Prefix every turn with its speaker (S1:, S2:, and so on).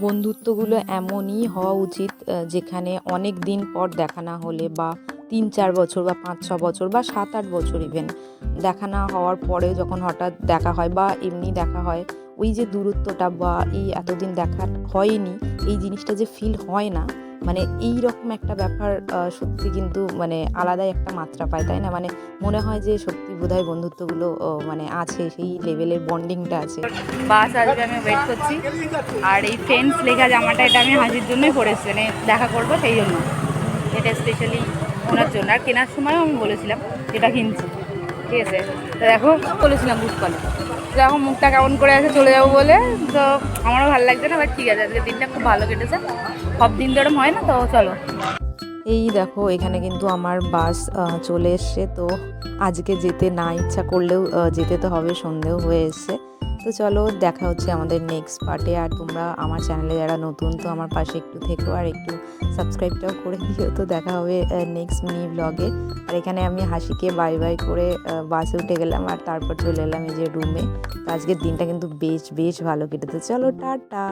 S1: বন্ধুত্বগুলো এমনই হওয়া উচিত যেখানে অনেক দিন পর দেখা না হলে বা ৩-৪ বছর বা ৫-৬ বছর বা ৭-৮ বছর ইভেন দেখা না হওয়ার পরেও যখন হঠাৎ দেখা হয় বা এমনি দেখা হয়, ওই যে দূরত্বটা বা এই এতদিন দেখা হয়নি, এই জিনিসটা যে ফিল হয় না, মানে এই রকম একটা ব্যাপার সত্যি কিন্তু মানে আলাদাই একটা মাত্রা পায়, তাই না? মানে মনে হয় যে সত্যি বোধহয় বন্ধুত্বগুলো মানে আছে, সেই লেভেলের বন্ডিংটা আছে।
S2: বাস আসবে, আমি ওয়েট করছি। আর এই ফ্রেন্ডস লেখা জামাটা এটা আমি হাসির জন্যই পরেছি, মানে দেখা করবো সেই জন্য। এটা স্পেশালি ওনার জন্য। আর কেনার সময়ও আমি বলেছিলাম এটা কিনছি, ঠিক আছে? তো দেখো, বলেছিলাম বুক করে, তো এখন মুখটা কেমন করে আছে চলে যাবো বলে। তো আমারও ভালো লাগছে না, বাট ঠিক আছে, আজকে দিনটা খুব ভালো কেটেছে। সব দিন তো এরকম হয় না, তো চলো।
S1: এই দেখো, এখানে কিন্তু আমার বাস চলে এসছে। তো আজকে যেতে না ইচ্ছা করলেও যেতে তো হবে, সন্ধেও হয়ে এসছে। তো চলো, দেখা হচ্ছে আমাদের নেক্সট পার্টে। আর তোমরা আমার চ্যানেলে যারা নতুন, তো আমার পাশে একটু থেকো আর একটু সাবস্ক্রাইবটাও করে দিও। তো দেখা হবে নেক্সট মিনি ব্লগে। আর এখানে আমি হাসিকে বাই বাই করে বাসে উঠে গেলাম আর তারপর চলে এলাম এই যে রুমে। তো আজকের দিনটা কিন্তু বেশ বেশ ভালো কেটেছে। চলো, টাটা।